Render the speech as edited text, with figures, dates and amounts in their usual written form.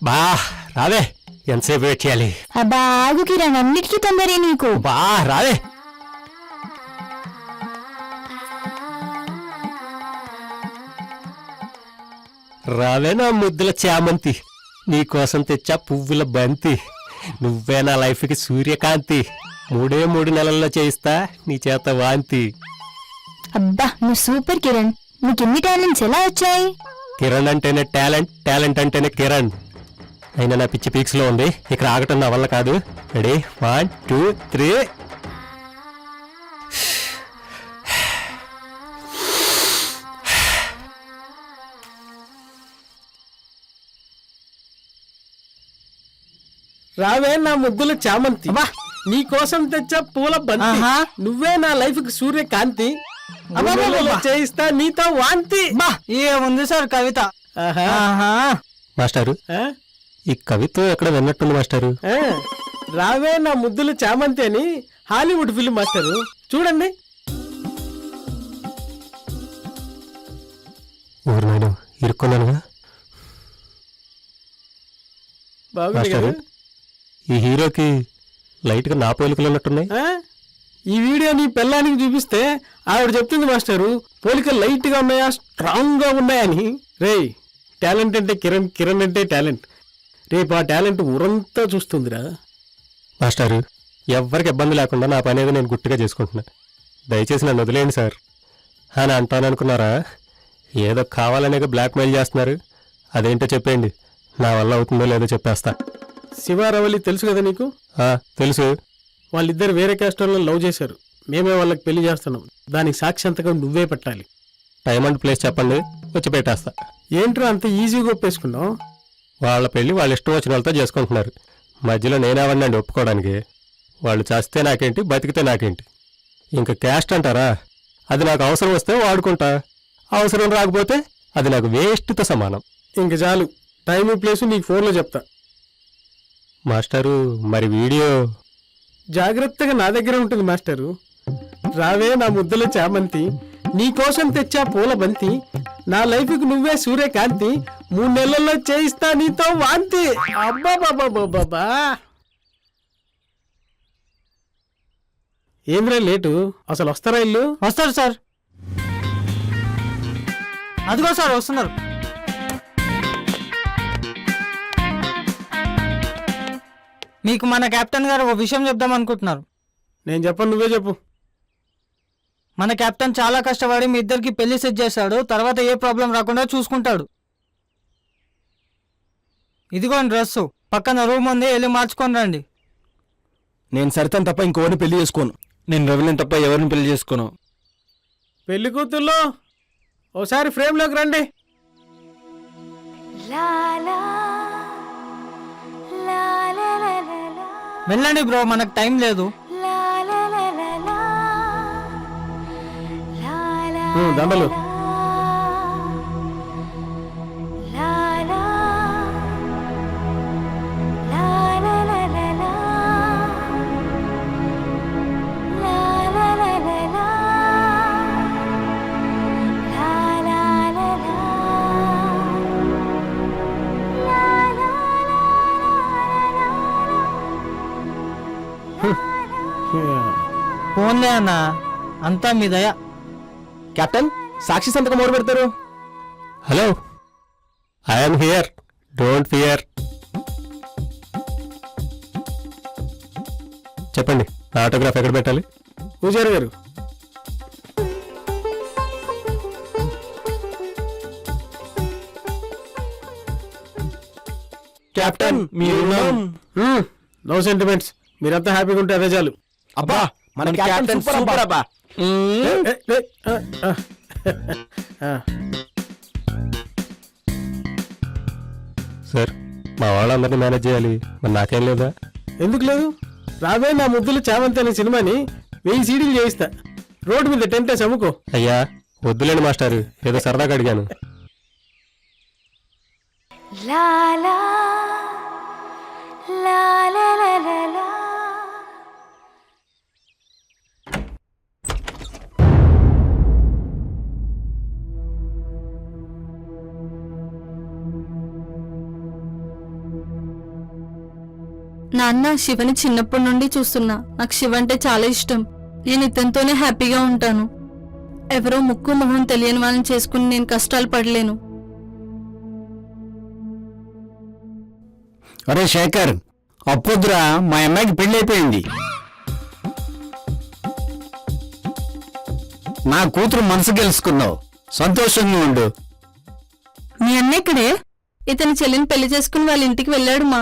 బా రావే, ఎంతసేపు వెయిట్ చేయాలి? అబ్బా ఆగు కిరణ్, అన్నిటికీ తొందరే నీకు. బా రావే. రావే నా ముద్దుల చామంతి, నీకోసం తెచ్చా పువ్వుల బంతి. నువ్వే నా లైఫ్కి సూర్యకాంతి, 3 నెలల్లో చేయిస్తా నీ చేత వాంతి. అబ్బా నువ్వు సూపర్ కిరణ్, నీకెన్ని టాలెంట్స్ ఎలా వచ్చాయి? కిరణ్ అంటేనే టాలెంట్, టాలెంట్ అంటేనే కిరణ్. అయినా నా పిచ్చి పీక్స్ లో ఉంది, ఇక్కడ ఆగటం నా వల్ల కాదు. రెడీ 1 2 3. రావే నా ముద్దుల చామంతి, నీ కోసం తెచ్చా పూల బంతి. నువ్వే నా లైఫ్ కి సూర్యకాంతి, చేయిస్తా నీతో వాంతి. ఏముంది సార్ కవిత? మాస్టారు, ఈ కవిత్వం ఎక్కడ విన్నట్టుంది మాస్టారు. రావే నా ముద్దుల చామంతి అని హాలీవుడ్ ఫిల్మ్ మాస్టారు, చూడండి. ఊరు నాయన ఇరుక్కున్నానుగా. బాగుంది కదా? ఈ హీరోకి లైట్ గా నా పోలికలు ఉన్నట్టున్నాయి. ఈ వీడియో నీ పెళ్ళానికి చూపిస్తే ఆవిడ చెప్తుంది మాస్టారు, పోలికలు లైట్ గా ఉన్నాయా స్ట్రాంగ్ గా ఉన్నాయని. రేయ్, టాలెంట్ అంటే కిరణ్, కిరణ్ అంటే టాలెంట్. రేపు ఆ టాలెంట్ ఊరంతా చూస్తుందిరా. మాస్టారు, ఎవ్వరికి ఇబ్బంది లేకుండా నా పని ఏదో నేను గుట్టుగా చేసుకుంటున్నాను. దయచేసి నన్ను వదిలేయండి సార్ అని అంటాననుకున్నారా? ఏదో కావాలనే బ్లాక్మెయిల్ చేస్తున్నారు. అదేంటో చెప్పేయండి, నా వల్ల అవుతుందో లేదో చెప్పేస్తా. శివారవలి తెలుసు కదా నీకు? తెలుసు. వాళ్ళిద్దరు వేరే క్యాస్ట్ వాళ్ళని లవ్ చేశారు, మేమే వాళ్ళకి పెళ్లి చేస్తున్నాం. దానికి సాక్షాంతకం నువ్వే పెట్టాలి. టైం అండ్ ప్లేస్ చెప్పండి, వచ్చి పెట్టేస్తా. ఏంట్రా అంత ఈజీగా ఒప్పేసుకున్నావు? వాళ్ళ పెళ్లి వాళ్ళు ఇష్టం వచ్చిన వాళ్ళతో చేసుకుంటున్నారు. మధ్యలో నేనేవన్నాండి ఒప్పుకోవడానికి? వాళ్ళు చేస్తే నాకేంటి, బతికితే నాకేంటి? ఇంకా క్యాస్ట్ అంటారా? అది నాకు అవసరం వస్తే వాడుకుంటా, అవసరం రాకపోతే అది నాకు వేస్ట్తో సమానం. ఇంక చాలు, టైము ప్లేసు నీకు ఫోన్లో చెప్తా. మాస్టరు, మరి వీడియో జాగ్రత్తగా నా దగ్గర ఉంటుంది మాస్టరు. రావే నా ముద్దుల చామంతి, నీకోసం తెచ్చా పూల బంతి. నా లైఫ్కి నువ్వే సూర్యకాంతి, 3 నెలల్లో చేయిస్తా నీతో వాంతి. అబ్బా బాబా బాబా, ఏంద్రా లేటు? అసలు వస్తారా ఇల్లు? వస్తారు సార్. అదిగో సార్ వస్తున్నారు. మీకు మన కెప్టెన్ గారు ఒక విషయం చెప్దాం అనుకుంటున్నారు. నేను చెప్పను, నువ్వే చెప్పు. మన కెప్టెన్ చాలా కష్టపడి మీ ఇద్దరికి పెళ్లి సెట్ చేశాడు. తర్వాత ఏ ప్రాబ్లం రాకుండా చూసుకుంటాడు. ఇదిగోండి డ్రెస్సు, పక్కన రూమ్ ఉంది, వెళ్ళి మార్చుకొని రండి. నేను సరితను తప్ప ఇంకోరిని పెళ్లి చేసుకోను. నేను రవిని తప్ప ఎవరిని పెళ్లి చేసుకోను. పెళ్లి కూతుర్లో ఓసారి ఫ్రేమ్లోకి రండి. వెళ్ళండి బ్రో, మనకు టైం లేదు. దండలు. ఫోన్లే అన్న, అంతా మీ దయ. కెప్టెన్, సాక్షి సంతకం ఎవరు పెడతారు? Hello, I'm here, don't fear. చెప్పండి, నా ఆటోగ్రాఫ్ ఎక్కడ పెట్టాలి? పూజారి గారు, కెప్టెన్ మీరు నో సెంటిమెంట్స్. మీరంతా హ్యాపీగా ఉంటే అదే చాలు. అబ్బా, మన కెప్టెన్ సూపర్ అబ్బా. సార్, మా వాళ్ళందరినీ మేనేజ్ చేయాలి, మరి నాకేం లేదా? ఎందుకు లేదు? రావే నా ముద్దులు చామంతి అనే సినిమాని 1000 సీడీలు చేయిస్తా. రోడ్డు మీద టెంట్ వేసి అమ్ముకో. అయ్యా వద్దులేండి మాస్టారు, ఏదో సరదాగా అడిగాను. నాన్న శివని చిన్నప్పటి నుండి చూస్తున్నా. నాకు శివ అంటే చాలా ఇష్టం. నేను ఇతనితోనే హ్యాపీగా ఉంటాను. ఎవరో ముక్కు మొహం తెలియని వాళ్ళని చేసుకుని నేను కష్టాలు పడలేను. అరే శేఖర్, అప్పొద్దురా మా అమ్మాయికి పెళ్ళైపోయింది. నా కూతురు మనసు గెలుచుకున్నావు, సంతోషంగా ఉండు. మీ అన్న ఇక్కడే. ఇతని చెల్లిని పెళ్లి చేసుకుని వాళ్ళ ఇంటికి వెళ్ళాడు మా.